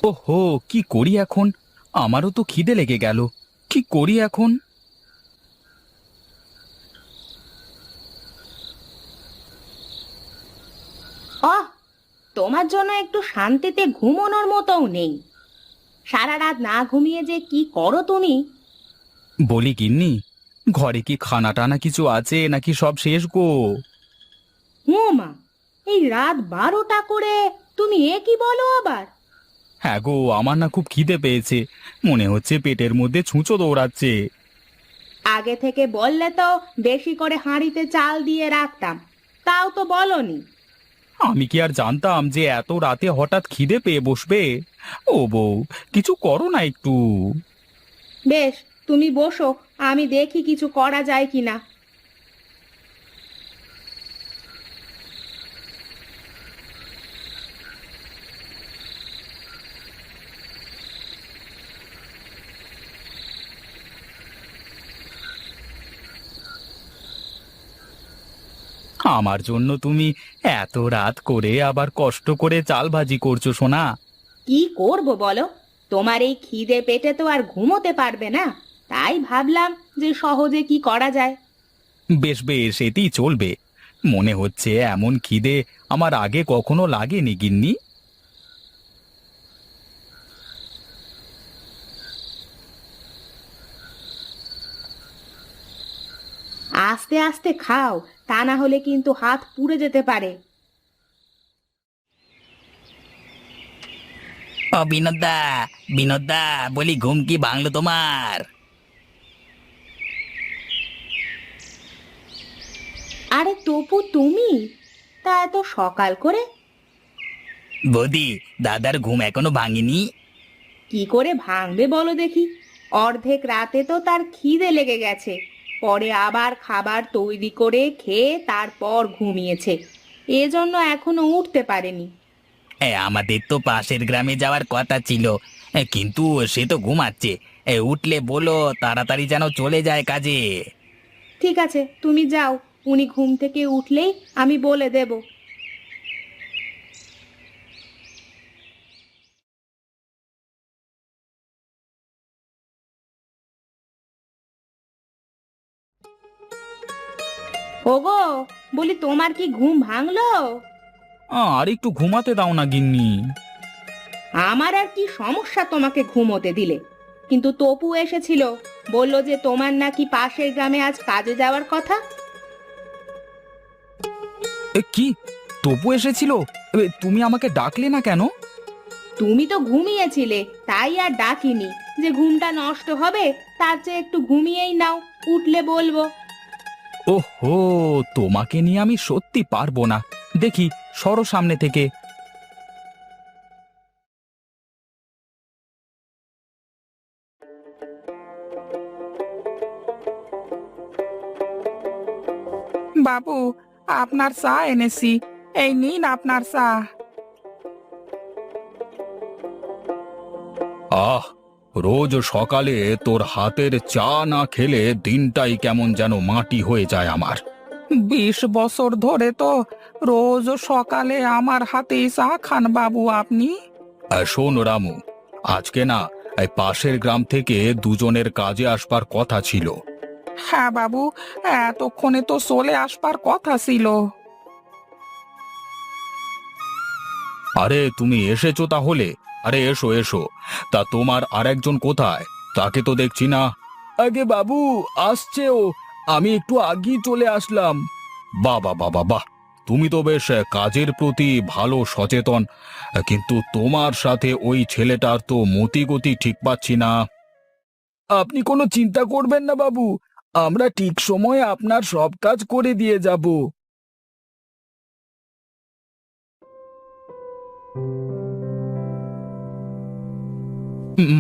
ওহো, কি করি এখন? আমারও তো খিদে লেগে গেল। কি করি এখন? অহ, তোমার জন্য একটু শান্তিতে ঘুমানোর মতোও নেই। সারা রাত না ঘুমিয়ে যে কি করো তুমি? বলি গিন্নি, ঘরে কি খানা টানা কিছু আছে নাকি সব শেষ গো? মা, এই রাত 12টা করে তুমি এ কি বলো আবার? হ্যাঁ গো, আমার না খুব খিদে পেয়েছে। মনে হচ্ছে পেটের মধ্যে ছুঁচো দৌড়াচ্ছে। আগে থেকে বললে তো বেশি করে হাঁড়িতে চাল দিয়ে রাখতাম, তাও তো বলনি। আমি কি আর জানতাম যে এত রাতে হঠাৎ খিদে পেয়ে বসবে? ও বউ, কিছু করো না একটু। বেশ, তুমি বসো, আমি দেখি কিছু করা যায় কিনা। আমার জন্য তুমি এত রাত করে আবার কষ্ট করে চাল ভাজি করছো সোনা? কি করব বলো? তোমার এই খিদে পেটে তো আর ঘুমোতে পারবে না, তাই ভাবলাম যে সহজে কি করা যায়। বেশ বেশ, এতেই চলবে। মনে হচ্ছে এমন খিদে আমার আগে কখনো লাগেনি গিন্নি। আস্তে আস্তে খাও, তা না হলে কিন্তু হাত পুড়ে যেতে পারে। ও বিনোদা, বিনোদা, বলি ঘুম কি ভাঙলো তোমার? আরে তপু, তুমি? তা এত সকাল করে? বৌদি, দাদার ঘুম এখনো ভাঙেনি? কি করে ভাঙবে বলো দেখি? অর্ধেক রাতে তো তার খিদে লেগে গেছে, পরে আবার খাবার তৈরি করে খেয়ে তারপর ঘুমিয়েছে, এজন্য এখনো উঠতে পারেনি। আমাদের তো পাশের গ্রামে যাওয়ার কথা ছিল, কিন্তু সে তো ঘুমাচ্ছে। উঠলে বলো তাড়াতাড়ি যেন চলে যায় কাজে। ঠিক আছে, তুমি যাও, উনি ঘুম থেকে উঠলেই আমি বলে দেব। ওগো, বলি তোমার কি ঘুম ভাঙলো? আর একটু ঘুমাতে দাও না গিন্নি। আমার আর কি সমস্যা তোমাকে ঘুমোতে দিলে? কিন্তু তপু এসেছিল, বলল যে তোমার নাকি পাশের গ্রামে আজ কাজে যাওয়ার কথা। কি, তপু এসেছিল? তুমি আমাকে ডাকলে না কেন? তুমি তো ঘুমিয়েছিলে, তাই আর ডাকিনি, যে ঘুমটা নষ্ট হবে তার চেয়ে একটু ঘুমিয়েই নাও, উঠলে বলবো। ওহো, তোমাকে নিয়ে আমি সত্যি পারবো না। দেখি, সরো সামনে থেকে। বাবু, আপনার চা এনেছি, এই নিন আপনার চা। আহ, রোজ সকালে তোর হাতের চা না খেলে দিনটাই কেমন যেন মাটি হয়ে যায় আমার। 20 বছর ধরে তো রোজ সকালে আমার হাতেই চা খান বাবু আপনি। শোন রামু, আজকে না এই পাশের গ্রাম থেকে দুজনের কাজে আসবার কথা ছিল। হ্যাঁ বাবু, এতক্ষণে তো চলে আসবার কথা ছিল। আরে তুমি এসেছো তাহলে? আরে এসো এসো। তা তোমার আরেকজন কোথায়? তাকে তো দেখছি না। আগে বাবু, আসছে ও। আমি একটু আগেই চলে আসলাম। বাহ বাহ বাহ বাহ বাহ, তুমি তো বেশ কাজের প্রতি ভালো সচেতন। কিন্তু তোমার সাথে ওই ছেলেটার তো মতি গতি ঠিক পাচ্ছি না। আপনি কোনো চিন্তা করবেন না বাবু, আমরা ঠিক সময়ে আপনার সব কাজ করে দিয়ে যাব।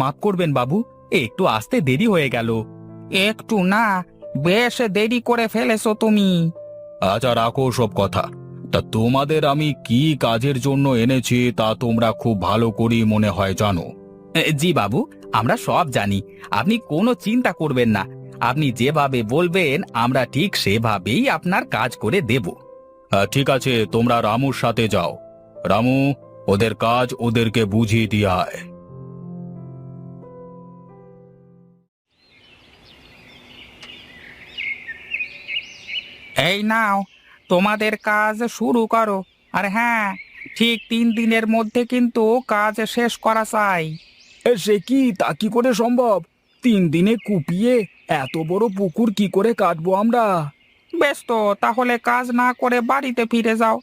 মাফ করবেন বাবু, একটু আসতে দেরি হয়ে গেল। একটু না, বেশ দেরি করে ফেলেছো তুমি। আচ্ছা, রাখো সব কথা। তা তোমাদের আমি কি কাজের জন্য এনেছি তা তোমরা খুব ভালো করেই মনে হয় জানো। জি বাবু, আমরা সব জানি। আপনি কোনো চিন্তা করবেন না। আপনি যেভাবে বলবেন আমরা ঠিক সেভাবেই আপনার কাজ করে দেব। ঠিক আছে, তোমরা রামুর সাথে যাও। রামু, ওদের কাজ ওদেরকে বুঝিয়ে দিয়ে আয়। এই নাও, তোমাদের কাজ শুরু করো। আর হ্যাঁ, ঠিক 3 দিনের মধ্যে কিন্তু কাজ শেষ করা চাই। সে কি, তা কি করে সম্ভব? 3 দিনে কুপিয়ে এত বড় পুকুর কি করে কাটবো আমরা? বেশ, তো তাহলে কাজ না করে বাড়িতে ফিরে যাও।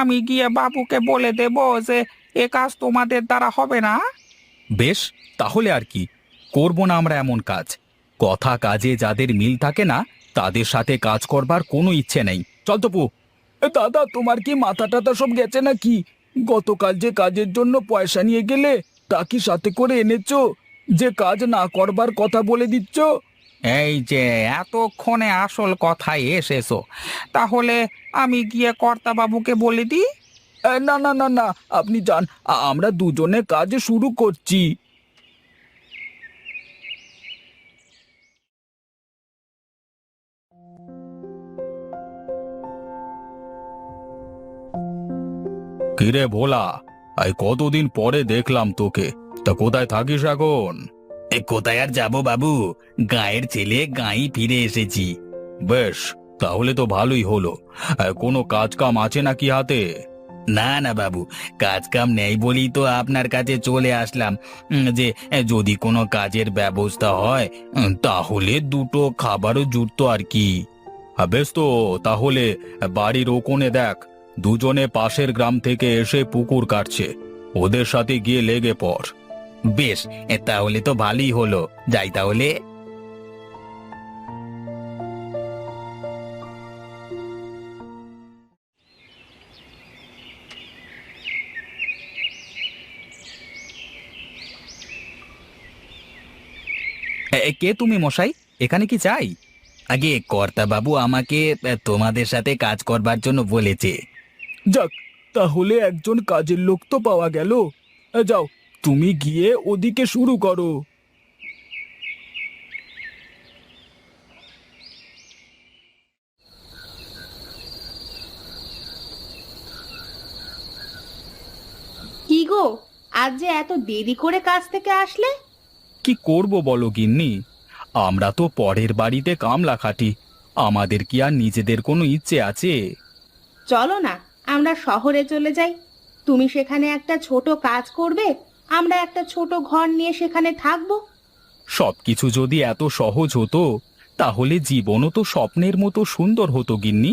আমি গিয়ে বাবুকে বলে দেব যে এ কাজ তোমাদের দ্বারা হবে না। বেশ, তাহলে আর কি, করব না আমরা এমন কাজ। কথা কাজে যাদের মিল থাকে না, তাদের সাথে কাজ করবার কোনো ইচ্ছে নেই। চল তপু। দাদা, তোমার কি মাথা টাথা সব গেছে নাকি? গতকাল যে কাজের জন্য পয়সা নিয়ে গেলে, তা কি সাথে করে এনেছো, যে কাজ না করবার কথা বলে দিচ্ছ? এই যে এতক্ষণে আসল কথায় এসেছো, তাহলে আমি গিয়ে কর্তা বাবুকে বলে দিই। না না না না, আপনি যান, আমরা দুজনে কাজ শুরু করছি। কিরে ভোলা, এই কতদিন পরে দেখলাম তোকে। তা কোথায় থাকিস এখন? কোথায় আর যাবো বাবু, গাঁয়ের ছেলে গাঁই ফিরে এসেছি। বেশ, তাহলে তো ভালোই হলো। কোনো কাজ কাম আছে নাকি হাতে? না না বাবু, কাজ কাম নেই বলেই তো আপনার কাছে চলে আসলাম, যে যদি কোনো কাজের ব্যবস্থা হয়, তাহলে দুটো খাবারও জুটতো আর কি। বেশ, তো তাহলে বাড়ির ও কোণে দেখ, দুজনে পাশের গ্রাম থেকে এসে পুকুর কাটছে। ওদের সাথে গিয়ে লেগে পড়। বেশ, তাহলে তো ভালোই হলো, যাই তাহলে। কে তুমি মশাই? এখানে কি চাই? আগে কর্তা বাবু আমাকে তোমাদের সাথে কাজ করবার জন্য বলেছে। যাক, তাহলে একজন কাজের লোক তো পাওয়া গেল। যাও, তুমি গিয়ে ওদিকে শুরু করো। কি গো, আজ যে এত দেরি করে কাজ থেকে আসলে? কি করব বলো গিন্নি, আমরা তো পরের বাড়িতে কামলা খাটি। আমাদের কি আর নিজেদের কোনো ইচ্ছে আছে? চলো না, আমরা শহরে চলে যাই। তুমি সেখানে একটা ছোট কাজ করবে, আমরা একটা ছোট ঘর নিয়ে সেখানে থাকবো। সবকিছু যদি এত সহজ হতো, তাহলে জীবনও তো স্বপ্নের মতো সুন্দর হতো গিন্নি।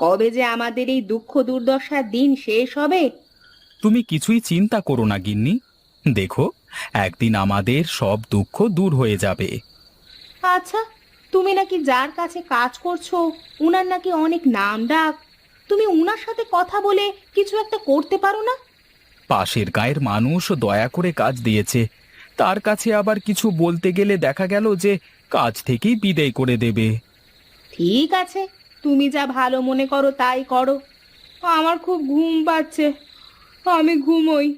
কবে যে আমাদের এই দুঃখ দুর্দশার দিন শেষ হবে? তুমি কিছুই চিন্তা করো না গিন্নি, দেখো, একদিন আমাদের সব দুঃখ দূর হয়ে যাবে। আচ্ছা, তুমি নাকি যার কাছে কাজ করছো, উনার নাকি অনেক নাম ডাক। তুমি উনার সাথে কথা বলে কিছু একটা করতে পারো না? পাশের গায়ের মানুষ দয়া করে কাজ দিয়েছে, তার কাছে আবার কিছু বলতে গেলে দেখা গেল যে কাজ থেকেই বিদায় করে দেবে। ঠিক আছে, তুমি যা ভালো মনে করো তাই করো। আমার খুব ঘুম পাচ্ছে, আমি ঘুমোই।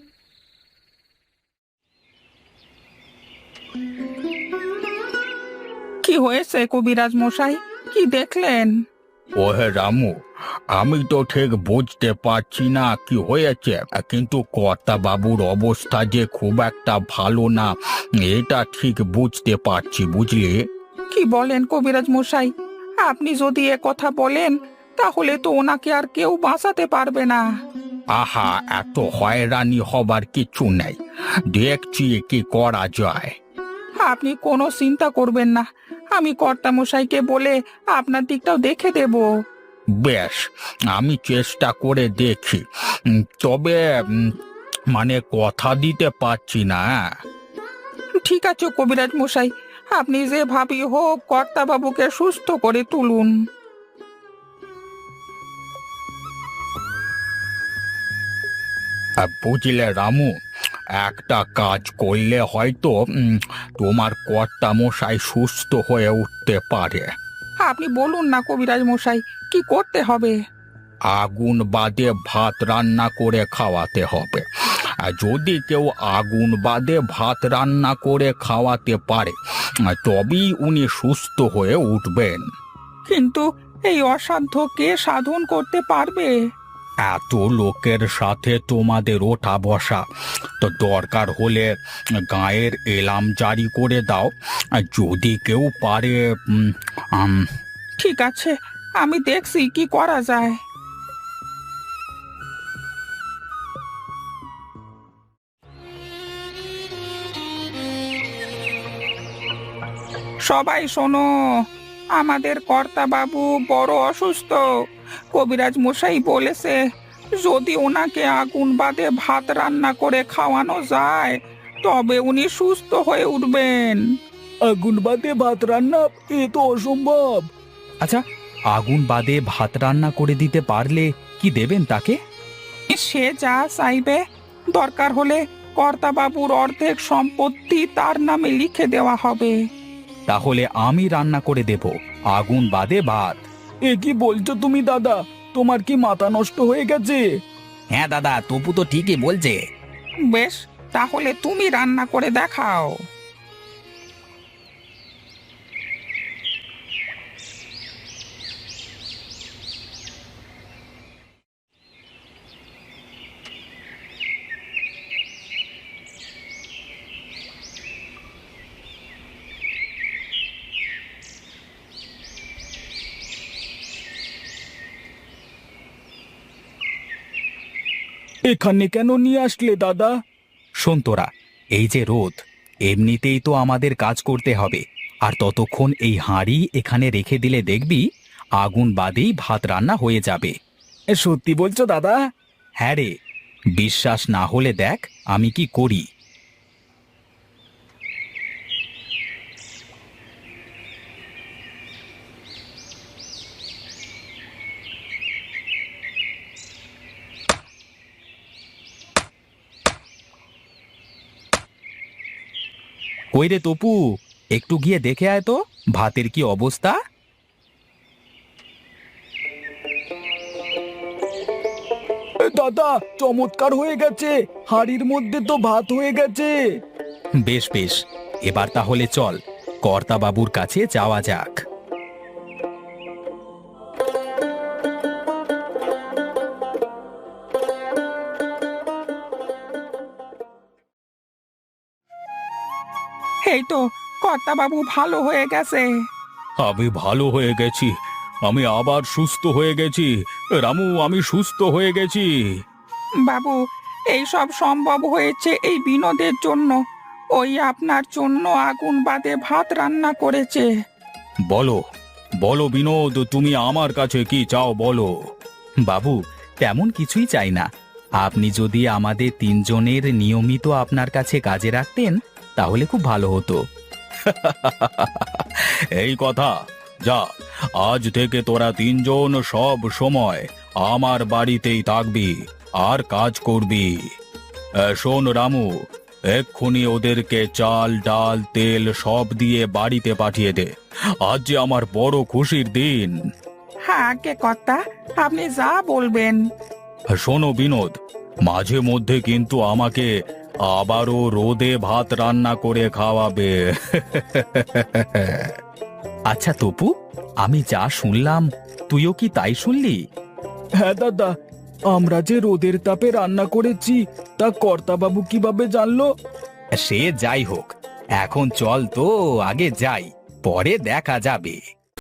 কি হয়েছে কবিরাজ মশাই, কি দেখলেন? ওহে রামু, আমি তো ঠিক বুঝতে পারছি না কি হয়েছে, কিন্তু কর্তা বাবুর অবস্থা যে খুব একটা ভালো না, এটা ঠিক বুঝতে পারছি, বুঝলি? কি বলেন কবিরাজ মশাই? আপনি যদি এ কথা বলেন, তাহলে তো ওনাকে আর কেউ বাঁচাতে পারবে না। আহা, এত হয়রানি হবার কিছু নেই, দেখছি কি করা যায়। আপনি কোনো চিন্তা করবেন না, আমি কর্তা মশাইকে বলে আপনার দিকটাও দেখে দেব। বেশ, আমি চেষ্টা করে দেখি, তবে মানে কথা দিতে পারছি না। ঠিক আছে কবিরাজ মশাই, আপনি যে ভাবি হোক কর্তা বাবুকে সুস্থ করে তুলুন। বুঝলে রামু, একটা কাজ করলে হয়তো তোমার কর্তা মশাই সুস্থ হয়ে উঠতে পারে। আপনি বলুন না কবিরাজ মশাই, কি করতে হবে? আগুন বাদে ভাত রান্না করে খাওয়াতে হবে। আর যদি কেউ আগুন বাদে ভাত রান্না করে খাওয়াতে পারে, তবেই উনি সুস্থ হয়ে উঠবেন। কিন্তু এই অসাধ্য কে সাধন করতে পারবে? এত লোকের সাথে তোমাদের ওঠা বসা, তো দরকার হলে গায়ের এলাম জারি করে দাও, আর যদি কেউ পারে। ঠিক আছে, আমি দেখছি কি করা যায়। সবাই শোনো, আমাদের কর্তা বাবু বড় অসুস্থ। কবিরাজ মশাই বলেছে যদি ওনাকে আগুন বাদে ভাত রান্না করে খাওয়ানো যায় তবে উনি সুস্থ হয়ে উঠবেন। আগুন বাদে ভাত রান্না, এ তো অসম্ভব। আচ্ছা, আগুন বাদে ভাত রান্না করে দিতে পারলে কি দেবেন তাকে? সে যা চাইবে, দরকার হলে কর্তা বাবুর অর্ধেক সম্পত্তি তার নামে লিখে দেওয়া হবে। তাহলে আমি রান্না করে দেব আগুন বাদে ভাত। এ কি বলছো তুমি দাদা? তোমার কি মাথা নষ্ট হয়ে গেছে? হ্যাঁ দাদা, তপু তো ঠিকই বলছে। বেশ, তাহলে তুমি রান্না করে দেখাও। এখানে কেন নিয়ে আসলে দাদা? শোন তোরা, এই যে রোদ, এমনিতেই তো আমাদের কাজ করতে হবে, আর ততক্ষণ এই হাঁড়ি এখানে রেখে দিলে দেখবি আগুন বাদেই ভাত রান্না হয়ে যাবে। সত্যি বলছো দাদা? হ্যাঁ রে, বিশ্বাস না হলে দেখ আমি কি করি। কই রে তপু, একটু গিয়ে দেখে আয় তো ভাতের কি অবস্থা। দাদা, চমৎকার হয়ে গেছে, হাঁড়ির মধ্যে তো ভাত হয়ে গেছে। বেশ বেশ, এবার তাহলে চল কর্তা বাবুর কাছে যাওয়া যাক। এই তো কর্তা বাবু ভালো হয়ে গেছে। আমি ভালো হয়ে গেছি, আমি আবার সুস্থ হয়ে গেছি। রামু, আমি সুস্থ হয়ে গেছি। বাবু, এই সব সম্ভব হয়েছে এই বিনোদের জন্য। ওই আপনার জন্য আগুন বাদে ভাত রান্না করেছে। বলো বলো বিনোদ, তুমি আমার কাছে কি চাও বলো। বাবু, তেমন কিছুই চাই না। আপনি যদি আমাদের তিনজনের নিয়মিত আপনার কাছে কাজে রাখতেন তাহলে খুব ভালো হতো। এই কথা, যা, আজ থেকে তোরা তিনজন সব সময় আমার বাড়িতেই থাকবি আর কাজ করবি। শোন রামু, এক্ষুনি ওদেরকে চাল ডাল তেল সব দিয়ে বাড়িতে পাঠিয়ে দে। আজ যে আমার বড় খুশির দিন। হ্যাঁ আগে কর্তা, আপনি যা বলবেন। শোনো বিনোদ, মাঝে মধ্যে কিন্তু আমাকে আবারও রোদে ভাত রান্না করে খাওয়াবে। আচ্ছা তপু, আমি যা শুনলাম তুইও কি তাই শুনলি? হ্যাঁ দাদা, আমরা যে রোদের তাপে রান্না করেছি তা কর্তাবাবু কিভাবে জানলো? সে যাই হোক, এখন চল তো আগে যাই, পরে দেখা যাবে।